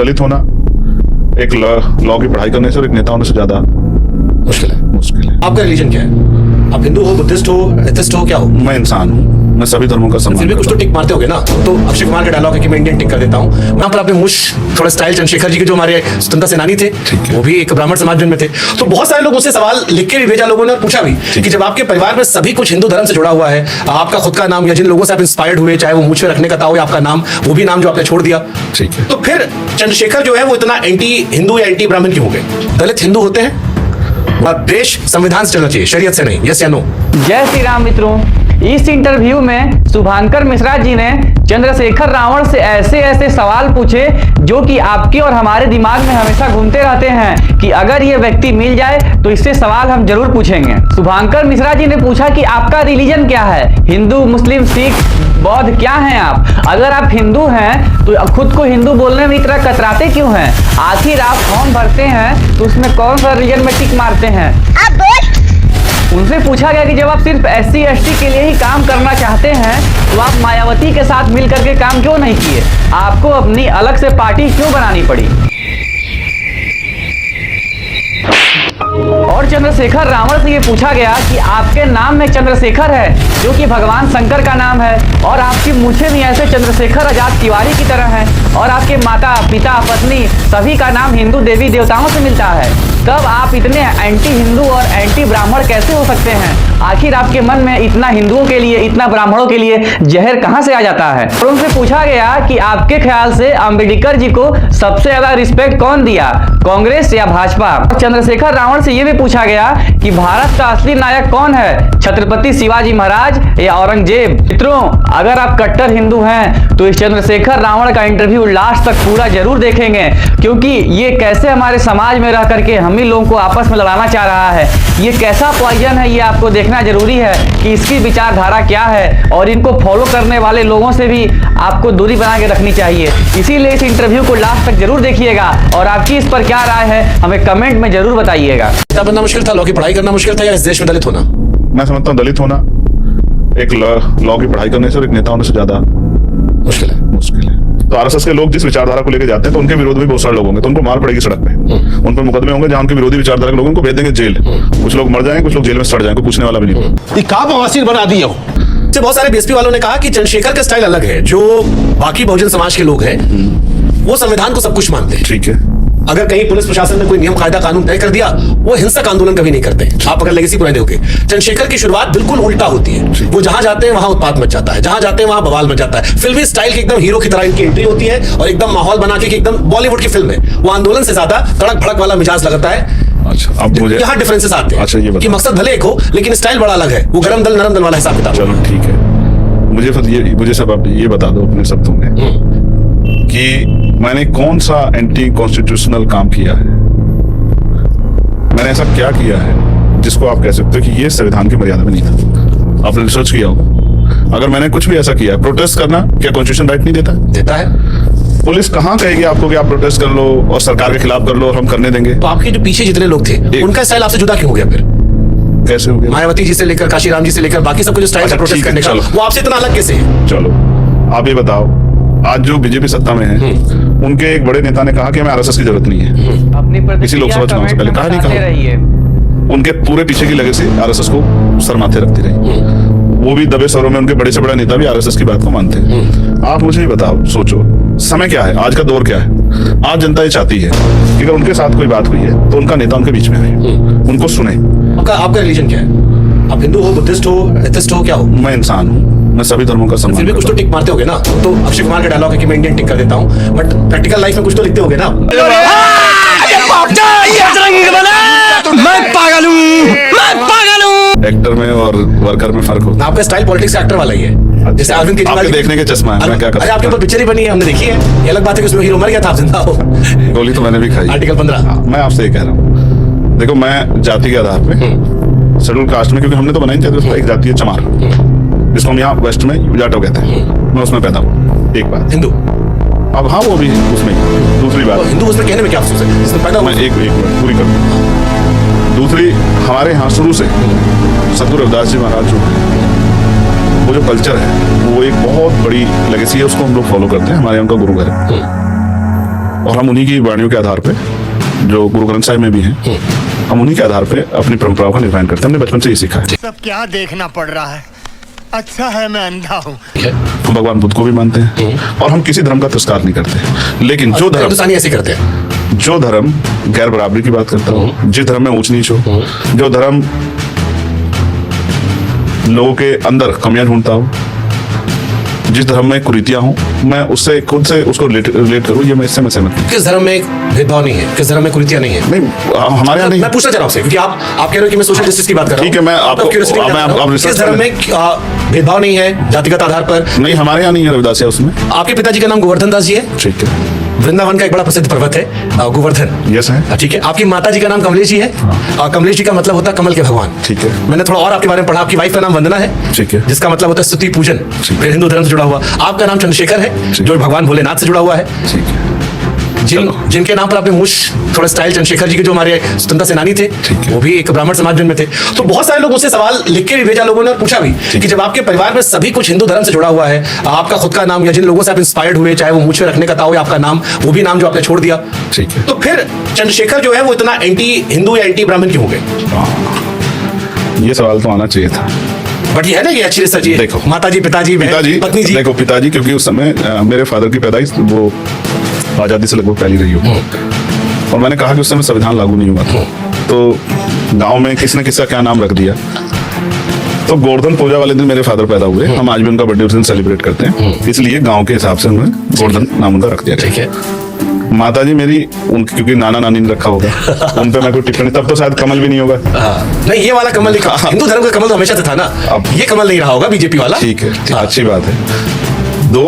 दलित होना एक लॉ की पढ़ाई करने से और एक नेता होने से ज्यादा मुश्किल है। मुश्किल है। आपका रिलीजन क्या है? आप हिंदू हो, बुद्धिस्ट हो, एथिस्ट हो, क्या हो? मैं इंसान हूँ, मैं सभी धर्मों का सम्मान फिर भी कुछ तो करता टिक मारते होगे ना। तो अक्षय कुमार का डायलॉग है कि मैं इंडियन टिक कर देता हूँ। वहां पर आपने मुश थोड़ा स्टाइल चंद्रशेखर जी के जो हमारे स्वतंत्रता सेनानी थे, वो भी एक ब्राह्मण समाज में थे। तो बहुत सारे लोग मुझसे सवाल लिख के भी भेजा लोगों ने और पूछा भी कि जब आपके परिवार में सभी कुछ हिंदू धर्म से जुड़ा हुआ है, आपका खुद का नाम या जिन लोगों से आप इंस्पायर्ड हुए, चाहे वो मुझ पे रखने का था हो या आपका नाम, वो भी नाम जो आपने छोड़ दिया, ठीक है। तो फिर चंद्रशेखर जो है वो इतना एंटी हिंदू या एंटी ब्राह्मण क्यों हो गए? दलित हिंदू होते हैं और देश संविधान से चलना चाहिए, शरीयत से नहीं। यस या नो? जय श्री राम मित्रों, इस इंटरव्यू में शुभांकर मिश्रा जी ने चंद्रशेखर रावण से ऐसे ऐसे सवाल पूछे जो कि आपके और हमारे दिमाग में हमेशा घूमते रहते हैं कि अगर ये व्यक्ति मिल जाए तो इससे सवाल हम जरूर पूछेंगे। शुभांकर मिश्रा जी ने पूछा कि आपका रिलीजन क्या है, हिंदू, मुस्लिम, सिख, बौद्ध, क्या हैं आप? अगर आप हिंदू हैं तो खुद को हिंदू बोलने में इतना कतराते क्यों हैं? आखिर आप फॉर्म भरते हैं तो उसमें कौन सा रिलीजन में टिक मारते हैं? उनसे पूछा गया कि जब आप सिर्फ SC ST के लिए ही काम करना चाहते हैं तो आप मायावती के साथ मिल करके काम क्यों नहीं किए? आपको अपनी अलग से पार्टी क्यों बनानी पड़ी? और चंद्रशेखर रावण से ये पूछा गया कि आपके नाम में चंद्रशेखर है जो कि भगवान शंकर का नाम है, और आपकी मूछें भी ऐसे चंद्रशेखर आजाद तिवारी की तरह हैं, और आपके माता, पिता, पत्नी सभी का नाम हिंदू देवी देवताओं से मिलता है। तब आप इतने एंटी हिंदू और एंटी ब्राह्मण कैसे हो सकते हैं? आखिर आपके मन में इतना हिंदुओं के लिए, इतना ब्राह्मणों के लिए जहर कहां से आ जाता है? और उनसे पूछा गया कि आपके ख्याल से अंबेडकर जी को सबसे ज्यादा रिस्पेक्ट कौन दिया, कांग्रेस या भाजपा? चंद्रशेखर रावण से यह भी पूछा गया कि भारत का असली नायक कौन है, छत्रपति शिवाजी महाराज या औरंगजेब? मित्रों, अगर आप कट्टर हिंदू हैं तो इस चंद्रशेखर रावण का इंटरव्यू लास्ट तक पूरा जरूर देखेंगे, क्योंकि ये कैसे हमारे समाज में रह करके हम ही लोगों को आपस में लड़ाना चाह रहा है। ये कैसा पॉइजन है, ये आपको देखना जरूरी है कि इसकी विचारधारा क्या है, और इनको फॉलो करने वाले लोगों से भी आपको दूरी बना के रखनी चाहिए। इसीलिए इस इंटरव्यू को लास्ट तक जरूर देखिएगा, और आपकी इस पर क्या राय है हमें कमेंट में जरूर बताइएगा। क्या बनना मुश्किल था? लॉ की पढ़ाई करना मुश्किल था या इस देश में दलित होना? मैं समझता हूँ दलित होना एक लॉ की पढ़ाई करने से और एक नेता होने से ज्यादा मुश्किल है। मुश्किल है। तो RSS के लोग जिस विचारधारा को लेकर जाते हैं तो उनके विरोध में बहुत सारे लोग होंगे, तो उनको मार पड़ेगी सड़क पे, उन पर मुकदमे होंगे जहां उनके विरोधी विचारधारा के लोगों को भेज देंगे जेल। कुछ लोग मर जाएंगे, कुछ लोग जेल में सड़ जाएंगे, पूछने वाला भी नहीं होगा। ये का बवासीर बना दिया हो। से बहुत सारे BSP वालों ने कहा कि चंद्रशेखर का स्टाइल अलग है, जो बाकी बहुजन समाज के लोग हैं वो संविधान को सब कुछ मानते हैं। ठीक है। अगर कहीं पुलिस प्रशासन ने कोई नियम कायदा कानून तय कर दिया, वो हिंसक आंदोलन कभी नहीं करते। आप अगर लेगेसी पुराने देखोगे, चंद्रशेखर की शुरुआत बिल्कुल उल्टा होती है। वो जहां जाते हैं वहां उत्पात मच जाता है, जहां जाते हैं वहां बवाल मच जाता है। फिल्मी स्टाइल की एकदम हीरो की तरह इनकी एंट्री होती है, और एकदम माहौल बना के एकदम बॉलीवुड की फिल्म है। वो आंदोलन से ज्यादा तड़क भड़क वाला मिजाज लगाता है। अच्छा, अब मुझे यहाँ डिफरेंसेस आते हैं। अच्छा, ये कि मकसद भले एक हो लेकिन स्टाइल बड़ा अलग है। वो गरम दल नरम दल वाला हिसाब किताब। चलो ठीक है, मुझे सब आप ये बता दो अपने शब्दों में कि मैंने कौन सा एंटी कॉन्स्टिट्यूशनल काम किया है, मैंने ऐसा क्या किया है जिसको आप कह सकते हो कि ये संविधान की मर्यादा में नहीं था? आपने रिसर्च किया होगा। अगर मैंने कुछ भी ऐसा किया है, प्रोटेस्ट करना क्या कॉन्स्टिट्यूशन राइट नहीं देता? देता है। पुलिस कहाँ कहेगी आपको कि आप प्रोटेस्ट कर लो और सरकार के खिलाफ कर लो और हम करने देंगे? तो आपके जो पीछे जितने लोग थे उनका स्टाइल आपसे जुदा क्यों हो गया? फिर कैसे हो गया? मायावती जी से लेकर काशीराम जी से लेकर बाकी सबको जो स्टाइल अच्छा, है प्रोटेस्ट ठीक है, करने का, चलो। वो आपसे इतना अलग कैसे है? चलो आप ये बताओ, आज जो बीजेपी सत्ता में है उनके एक बड़े नेता ने कहा कि हमें RSS की जरूरत नहीं है। अपनी इसी लोकसभा चुनाव से पहले कहा नहीं कहा? रहिए। उनके पूरे पीछे की लेगेसी RSS को सर माथे रखती रही। वो भी दबे स्वरों में उनके बड़े से बड़ा नेता भी RSS की बात को मानते हैं। आप मुझे ही बताओ, सोचो समय क्या है, आज का दौर क्या है? आज जनता ये चाहती है कि अगर उनके साथ कोई बात हुई है तो उनका नेता उनके बीच में आए, उनको सुने। आपका रिलीजन क्या है? आप हिंदू हो, बुद्धिस्ट हो, एथिस्ट हो, क्या हो? मैं इंसान हूँ, मैं सभी धर्मों का सम्मान फिर भी कुछ तो टिक मारते होगे ना। तो अक्षय कुमार का डायलॉग है कि मैं इंडियन टिक कर देता हूँ, बट प्रैक्टिकल लाइफ में कुछ तो लिखते होगे ना। मैं पागल हूँ, मैं पागल हूँ। एक्टर में और वर्कर में फर्क होता आपका स्टाइल पॉलिटिक्स एक्टर वाला ही है। जैसे अरविंद केजरीवाल आपके देखने के चश्मा है, मैं क्या कर अरे आपके ऊपर पिक्चर ही बनी है, हमने देखी है। ये अलग बात है कि उसमें हीरो मर गया था, आप जिंदा हो। गोली तो मैंने भी खाई। आर्टिकल 15। मैं आपसे ये कह रहा हूँ, देखो मैं जाति के आधार पे शेड्यूल कास्ट में, क्योंकि हमने तो बनाई थी एक जाति है चमार, जिसको हम यहाँ वेस्ट में जाटो कहते हैं, मैं उसमें पैदा हूँ। एक बात हिंदू। अब हाँ, वो भी उसमें। दूसरी बात, हिंदू उसमें कहने में क्या अफसोस है, जिसमें पैदा हुआ। मैं एक मिनट पूरी करूँ। दूसरी, हमारे यहाँ शुरू से सतगुरु रविदास जी महाराज जो हैं, वो जो कल्चर है वो एक बहुत बड़ी लेगेसी है, उसको हम लोग फॉलो करते हैं। हमारे यहाँ उनका गुरु घर है। और हम उन्हीं की वाणियों के आधार पे, जो गुरु ग्रंथ साहिब में भी हैं, हम उन्हीं के आधार पे अपनी परंपराओं का निर्वहन करते हैं। हमने बचपन से ही सीखा है। सब क्या देखना पड़ रहा है, अच्छा है मैं अंधा हूँ। हम भगवान बुद्ध को भी मानते हैं और हम किसी धर्म का तिरस्कार नहीं करते। लेकिन जो धर्म, हिंदुस्तानी ऐसे करते हैं, जो धर्म गैर बराबरी की बात करता हो, जिस धर्म में ऊंच नीच हो, जो धर्म लोगों के अंदर कमियां ढूंढता हो, जिस धर्म में कुरीतियां हो, मैं उससे खुद से उसको रिलेट करूं, ये मैं इससे मैं सहमत नहीं। किस धर्म में भेदभाव नहीं है, किस धर्म में कुरीतियां नहीं है? नहीं, हमारे यहाँ नहीं। मैं पूछना चाह रहा हूं आपसे, क्योंकि आप कह रहे हो कि मैं सोशल जस्टिस की बात कर रहा हूं। ठीक है, मैं आपको curiosity मैं जान रहा हूं। रिसर्च किस धर्म में भेदभाव नहीं है जातिगत आधार पर? नहीं, हमारे यहाँ नहीं है रविदास उसमें। आपके पिताजी का नाम गोवर्धन दास जी है। ठीक है, वृंदावन का एक बड़ा प्रसिद्ध पर्वत है गोवर्धन। यस है। ठीक है। आपकी माता जी का नाम कमलेश जी है। कमलेश जी का मतलब होता है कमल के भगवान। ठीक है। मैंने थोड़ा और आपके बारे में पढ़ा, आपकी वाइफ का नाम वंदना है। ठीक है। जिसका मतलब होता है स्तुति पूजन, फिर हिंदू धर्म से जुड़ा हुआ। आपका नाम चंद्रशेखर है, जो भगवान भोलेनाथ से जुड़ा हुआ है। ठीक है। जिनके नाम पर आपने मुश थोड़ा स्टाइल, चंद्रशेखर जी के जो हमारे स्वतंत्रता सेनानी थे, वो भी एक ब्राह्मण समाज में थे। तो बहुत सारे लोग मुझसे सवाल लिख के भी भेजा लोगों ने और पूछा भी कि जब आपके परिवार में सभी कुछ हिंदू धर्म से जुड़ा हुआ है, आपका खुद का नाम या जिन लोगों से आप इंस्पायर्ड हुए, चाहे वो मुझे रखने का था हो या आपका नाम, वो भी नाम जो आपने छोड़ दिया, ठीक है, तो फिर चंद्रशेखर जो है वो इतना एंटी हिंदू या एंटी ब्राह्मण क्यों हो गए? ये सवाल तो आना चाहिए था। बट ये है ना, ये अच्छी रिसर्च है। देखो, माताजी, पिताजी, पत्नी जी। देखो, पिताजी, क्योंकि उस समय मेरे फादर की पैदाइश वो आजादी से लगभग पहली रही हो, और मैंने कहा कि उस समय संविधान लागू नहीं हुआ था। तो गांव में किसने किसका क्या नाम रख दिया। तो गोवर्धन पूजा वाले दिन मेरे फादर पैदा हुए। हम आज भी उनका बर्थडे उस दिन सेलिब्रेट करते हैं, इसलिए गांव के हिसाब से उन्होंने गोवर्धन नाम उनका रख दिया। ठीक है। माता जी मेरी, उनकी क्योंकि नाना नानी ने रखा होगा, उन पे मैं कोई टिप्पणी, तब तो शायद कमल भी नहीं होगा। नहीं, ये वाला कमल नहीं, हिंदू धर्म का कमल तो हमेशा से था ना। ये कमल नहीं रहा होगा बीजेपी वाला। ठीक है, अच्छी बात है। दो,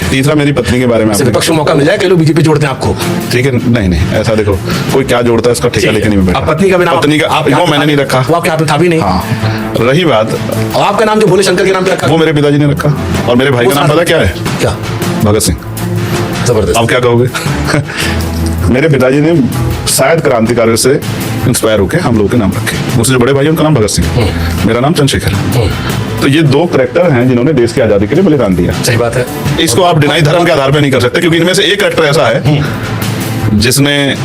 तीसरा मेरी पत्नी के बारे में विपक्ष को मौका मिल जाए, कई लोग बीजेपी जोड़ते हैं आपको। ठीक है, नहीं नहीं, ऐसा देखो, कोई क्या जोड़ता है इसका ठेका लेके नहीं मैं बैठा। आप पत्नी का भी नाम, पत्नी का वो मैंने नहीं रखा, वो आपके हाथ में था भी नहीं। हाँ, रही बात, और आपका नाम जो भोले शंकर के नाम पे रखा, वो मेरे पिताजी ने रखा। और मेरे भाई का नाम पता क्या है? क्या? भगत सिंह। जबरदस्त। आप क्या कहोगे? मेरे पिताजी ने शायद क्रांतिकारी से इंस्पायर होकर हम लोगों के नाम रखे। मुझसे जो बड़े भाई उनका नाम भगत सिंह, मेरा नाम चंद्रशेखर। तो ये दो कैरेक्टर हैं जिन्होंने देश की आजादी के लिए बलिदान दिया। सही बात है। इसको आप डिनाई धर्म के आधार पर नहीं कर सकते, क्योंकि इनमें से एक कैरेक्टर ऐसा है जिसने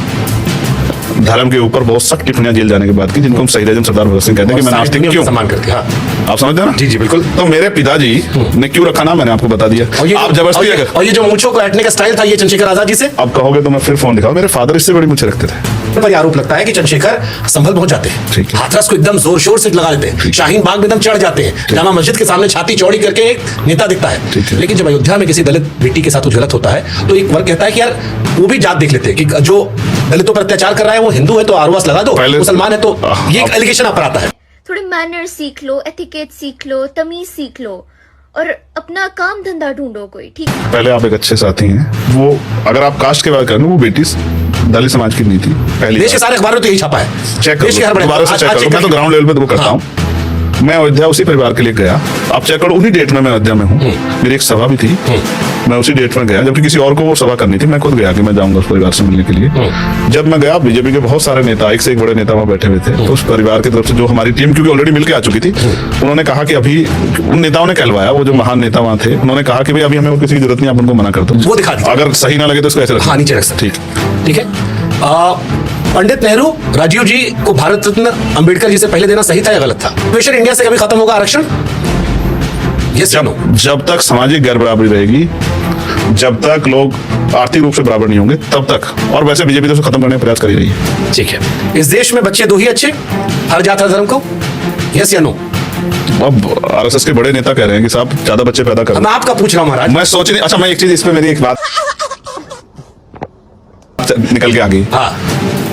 धर्म के ऊपर बहुत सख्त टिप्पणियां जेल जाने के बाद की, जिनको हम शहीद आजम सरदार भगत सिंह कहते हैं कि मैं नास्तिक क्यों सम्मान करते हैं। आप समझते हैं ना? जी जी बिल्कुल। तो मेरे पिताजी ने क्यों रखा नाम मैंने आपको बता दिया। आप जबरदस्ती अगर, और ये जो मूंछों को काटने का स्टाइल था, ये चंद्रशेखर आजाद जी से। अब कहोगे तो मैं फिर फोन दिखाऊं, मेरे फादर इससे बड़ी मुझे रखते थे। पर आरोप लगता है कि चंद्रशेखर संभल पहुंच जाते हैं, ठीक है। हाथरस को एकदम जोर शोर से लगा लेते हैं, शाहीन बाग में एकदम चढ़ जाते हैं, जामा मस्जिद के सामने छाती चौड़ी करके एक नेता दिखता है। लेकिन जब अयोध्या में किसी दलित बेटी के साथ कुछ गलत होता है, तो एक वर्ग कहता है कि यार वो भी जात देख लेते हैं कि जो दलितों पर अत्याचार कर रहा है वो हिंदू है तो आरवास लगा दो, मुसलमान है तो, ये एक एलिगेशन आप पर आता है। थोड़े मैनर सीख लो, एथिकेट सीख लो, तमीज सीख लो और अपना काम धंधा ढूंढो कोई। ठीक है, पहले आप एक अच्छे साथी हैं। वो अगर आप कास्ट के बात करें, वो बेटी दलित समाज की नहीं थी। पहले देश के सारे अखबारों में तो यही छापा है। चेक देश के हर बड़े दोबारा से चेक करो, मैं तो ग्राउंड लेवल पे तो करता हूँ। मैं अयोध्या उसी परिवार के लिए गया, आप चेक करो, उन्हीं डेट में मैं अयोध्या में हूँ। मेरी एक सभा भी थी, मैं उसी डेट में गया, जबकि किसी और को वो सभा करनी थी। मैं खुद गया कि मैं जाऊंगा उस परिवार से मिलने के लिए। जब मैं गया, बीजेपी के बहुत सारे नेता, एक से एक बड़े नेता वहाँ बैठे हुए थे। तो उस परिवार की तरफ से जो हमारी टीम, क्योंकि ऑलरेडी मिलकर आ चुकी थी, उन्होंने कहा कि अभी उन नेताओं ने कहलवाया, वो जो महान नेता वहाँ थे, उन्होंने कहा कि भाई अभी हमें और किसी की जरूरत नहीं, आप उनको मना कर दो, वो दिखा दीजिए। अगर सही ना लगे तो इसको ऐसे हाँ, नीचे रख सकते। ठीक है। पंडित नेहरू, राजीव जी को भारत रत्न अंबेडकर जी से पहले देना सही था या गलत था? क्वेश्चन इंडिया से कभी खत्म होगा आरक्षण? जब तक सामाजिक गैर बराबरी रहेगी, जब तक लोग आर्थिक रूप से बराबर नहीं होंगे, तब तक। और वैसे बीजेपी तो खत्म करने का प्रयास कर ही रही है। ठीक है। इस देश में बच्चे दो ही अच्छे, हर जात हर धर्म को, यस या नो? अब आरएसएस के बड़े नेता कह रहे हैं कि साहब ज्यादा बच्चे पैदा कर। मैं आपका पूछ रहा हूं महाराज। मैं सोच नहीं, अच्छा मैं एक चीज इस पे, मेरी एक बात निकल के आ गई। हाँ,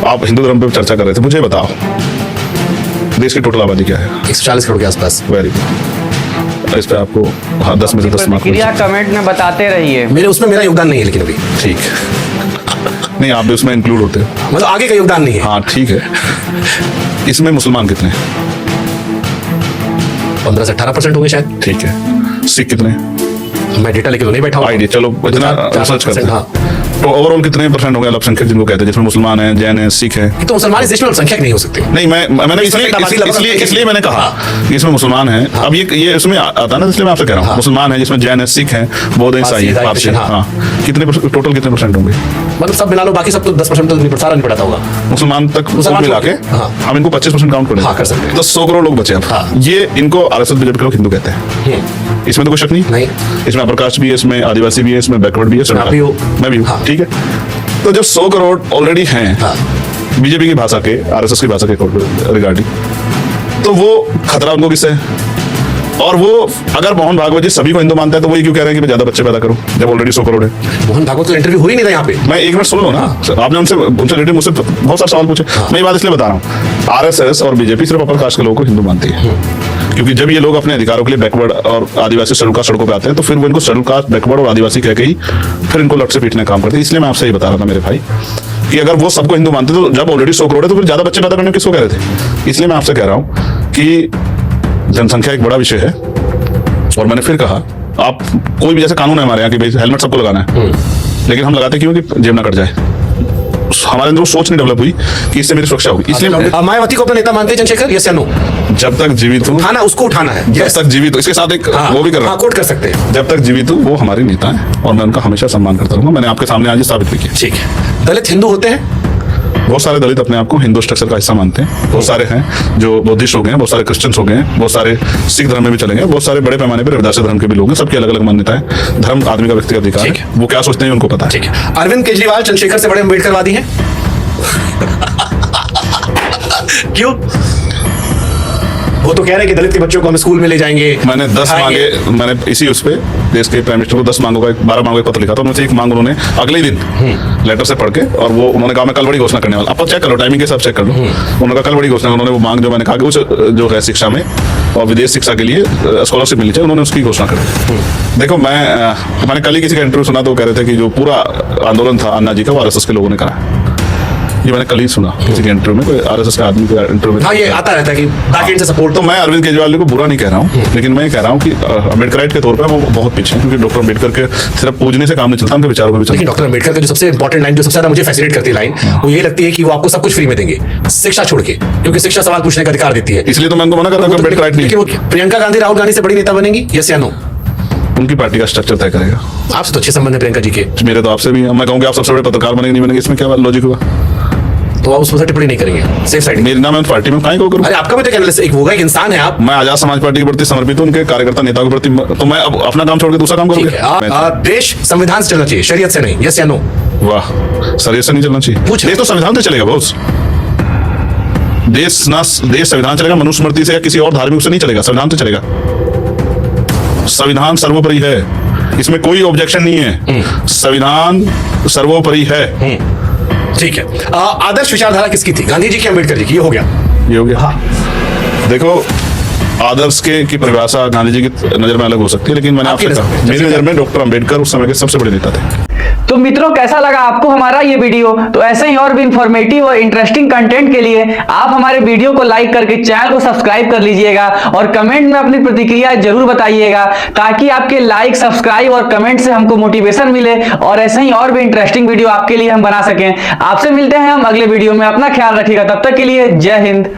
आप हिंदू धर्म पे चर्चा कर रहे थे, मुझे बताओ देश की टोटल आबादी क्या है? 140 करोड़ के आसपास। Very good. इस पे आपको 10 में से 10 मार्क्स। प्रतिक्रिया कमेंट में बताते रहिए। मेरे उसमें मेरा योगदान नहीं है, लेकिन अभी ठीक नहीं, आप भी उसमें इंक्लूड होते हो, मतलब आगे का योगदान नहीं है। हाँ ठीक है। इसमें मुसलमान कितने हैं? 15 से 18% होंगे शायद। ठीक है। सिख कितने? मैं डेटा लेके तो नहीं बैठा हूँ। आइडिया, चलो इतना रिसर्च करते हैं। हाँ। ओवरऑल कितने परसेंट हो गए अल्पसंख्यक जिनको कहते हैं, जिसमें मुसलमान हैं, जैन हैं, सिख हैं? तो मुसलमान इस देश में अल्पसंख्यक नहीं हो सकते। नहीं, मैंने इसलिए मैंने कहा कि इसमें मुसलमान हैं। अब ये इसमें आता है ना, इसलिए मैं आपसे कह रहा हूँ मुसलमान है, जिसमें जैन है, सिख है, बौद्ध, ईसाई है, पारसी। हाँ, टोटल कितने परसेंट होंगे? मतलब सब मिला लो, बाकी सब तो 10% तो सारा नहीं पढ़ाता होगा। मुसलमान तक मिला के हम इनको 25% काउंट करें, कर सकते हैं। तो 100 करोड़ लोग बचे अब। ये इनको आरएसएस बीजेपी के लोग हिंदू कहते हैं, इसमें तो कोई शक नहीं। इसमें अपर कास्ट भी है, इसमें आदिवासी भी है, इसमें बैकवर्ड भी है, मैं भी हूँ, ठीक है। तो जब 100 करोड़ ऑलरेडी हैं बीजेपी की भाषा के, आरएसएस की भाषा के रिगार्डिंग, तो वो खतरा उनको किससे है? और वो अगर मोहन भागवत जी सभी को हिंदू मानते हैं, तो वो क्यों कह रहे हैं कि मैं ज्यादा बच्चे पैदा करूं जब ऑलरेडी 100 करोड़ है? मोहन भागवत तो इंटरव्यू हुई नहीं था यहाँ पे। मैं एक मिनट सुन लो ना, आपने उनसे रिलेटेड मुझसे बहुत सारे सवाल पूछे। मैं ये बात इसलिए बता रहा हूँ, आरएसएस और बीजेपी सिर्फ अपर कास्ट के लोगों को हिंदू मानती है, क्योंकि जब ये लोग अपने अधिकारों के लिए बैकवर्ड और आदिवासी शेड्यूल कास्ट सड़कों पे आते हैं, तो फिर वो इनको शेड्यूल कास्ट, बैकवर्ड और आदिवासी कह के ही फिर इनको लट से पीटने का काम करते हैं। इसलिए मैं आपसे ये बता रहा था मेरे भाई कि अगर वो सबको हिंदू मानते तो जब ऑलरेडी 100 करोड़ है तो फिर ज्यादा बच्चे पैदा करने किसको कह रहे थे? इसलिए मैं आपसे कह रहा हूँ कि जनसंख्या एक बड़ा विषय है। और मैंने फिर कहा, आप कोई भी जैसे कानून है हमारे यहाँ कि भाई हेलमेट सबको लगाना है, लेकिन हम लगाते क्यों? कि जेब ना कट जाए। हमारे अंदर वो सोच नहीं डेवलप हुई कि इससे मेरी सुरक्षा होगी। इसलिए मायावती को अपना नेता मानते हैं चंद्रशेखर, यस या नो? जब तक जीवित हूँ, उठाना, उसको उठाना है, जब तक जीवित हूँ, इसके साथ एक वो भी कर रहा हूँ, कोट कर सकते हैं। जब तक जीवित हूँ वो हमारे नेता है और मैं उनका हमेशा सम्मान करता रहूंगा। मैंने आपके सामने आज साबित भी किया। ठीक है। दलित हिंदू होते हैं? बहुत सारे दलित अपने आप को हिंदू स्ट्रक्चर का हिस्सा मानते हैं। बहुत सारे हैं जो बौद्धिस्ट हो गए हैं, बहुत सारे क्रिश्चियंस हो गए हैं, बहुत सारे सिख धर्म में भी चले गए, बहुत सारे बड़े पैमाने पर रविदास धर्म के भी लोग हैं। सबकी अलग अलग मान्यता है। धर्म आदमी का व्यक्तिगत अधिकार है, वो क्या सोचते हैं उनको पता है। ठीक है। अरविंद केजरीवाल चंद्रशेखर से बड़े अम्बेडकरवादी हैं? क्यों? वो तो कह रहे हैं कि दलित के बच्चों को हम स्कूल में ले जाएंगे। मैंने 10 मांगे, मैंने इसी उस पे देश के प्राइम मिनिस्टर को 10 मांगों का 12 मांगों का पत्र लिखा था। उनमें से एक मांग उन्होंने अगले दिन लेटर से पढ़ के, और वो उन्होंने कहा मैं कल बड़ी घोषणा करने वाला। आप चेक करो, टाइमिंग के हिसाब चेक कर लो। उन्होंने कहा कल बड़ी घोषणा। उन्होंने वो मांग जो मैंने कहा कि उस जो है शिक्षा में और विदेश शिक्षा के लिए स्कॉलरशिप मिलनी चाहिए, उन्होंने उसकी घोषणा कर दी। देखो, मैंने कल ही किसी का इंटरव्यू सुना तो वो कह रहे थे कि जो पूरा आंदोलन था अन्ना जी का, वो आरएसएस के लोगों ने करा। ये मैंने कल ही सुना किसी के इंटरव्यू में, कोई आरएसएस का आदमी के इंटरव्यू में। हाँ, ये आता रहता है कि बैकएंड से सपोर्ट। तो मैं अरविंद केजरीवाल जी को बुरा नहीं कह रहा हूँ, लेकिन मैं कह रहा हूँ कि अम्बेडकराइट के तौर पर वो बहुत पीछे हैं, क्योंकि डॉक्टर अम्बेडकर के सिर्फ पूजने से काम नहीं चलता, उनके विचारों पर भी चलता। लेकिन डॉक्टर अम्बेडकर का जो सबसे इंपॉर्टेंट लाइन, जो सबसे ज्यादा मुझे फैसिनेट करती है लाइन, वो ये लगती है कि वो आपको सब कुछ फ्री में देंगे, शिक्षा छोड़ के, क्योंकि शिक्षा सवाल पूछने का अधिकार देती है। इसलिए तो मैं उनको मना करता हूँ कि अम्बेडकराइट नहीं। वो प्रियंका गांधी राहुल गांधी से बड़ी नेता बनेंगी, यस या नो? उनकी पार्टी का स्ट्रक्चर तय करेगा। आपसे तो अच्छे संबंध है प्रियंका जी के। मेरे तो आपसे भी। मैं कहूँगा आप सबसे बड़े पत्रकार बनेंगे, नहीं बनेंगे, इसमें क्या लॉजिक हुआ? तो आप उस पर टिप्पणी नहीं करेंगे, सेफ साइड। मेरे नाम पार्टी में काहे को करूं? अरे आपका भी तो एनालिस्ट एक होगा, एक इंसान है आप। मैं आजाद समाज पार्टी के प्रति समर्पित हूं, उनके कार्यकर्ता नेताओं के प्रति। तो मैं अब अपना काम छोड़ के दूसरा काम करूंगा। देश संविधान से चलना चाहिए, शरीयत से नहीं, यस या नो? वाह, शरीयत से नहीं चलना चाहिए। देश तो संविधान से चलेगा बॉस। देश संविधान चलेगा, मनुस्मृति से या किसी और धार्मिक से नहीं चलेगा, संविधान से चलेगा। संविधान सर्वोपरि है, इसमें कोई ऑब्जेक्शन नहीं है। संविधान सर्वोपरि है। ठीक है। आदर्श विचारधारा किसकी थी, गांधी जी की, अम्बेडकर जी की? ये हो गया। हाँ, देखो, आदर्श की परिभाषा गांधी जी की नजर में अलग हो सकती है, लेकिन मैंने आपसे कहा मेरी नजर में डॉक्टर अम्बेडकर उस समय के सबसे बड़े नेता थे। तो मित्रों, कैसा लगा आपको हमारा ये वीडियो? तो ऐसे ही और भी इंफॉर्मेटिव और इंटरेस्टिंग कंटेंट के लिए आप हमारे वीडियो को लाइक करके चैनल को सब्सक्राइब कर लीजिएगा और कमेंट में अपनी प्रतिक्रिया जरूर बताइएगा, ताकि आपके लाइक, सब्सक्राइब और कमेंट से हमको मोटिवेशन मिले और ऐसे ही और भी इंटरेस्टिंग वीडियो आपके लिए हम बना सकें। आपसे मिलते हैं हम अगले वीडियो में। अपना ख्याल रखिएगा, तब तक के लिए जय हिंद।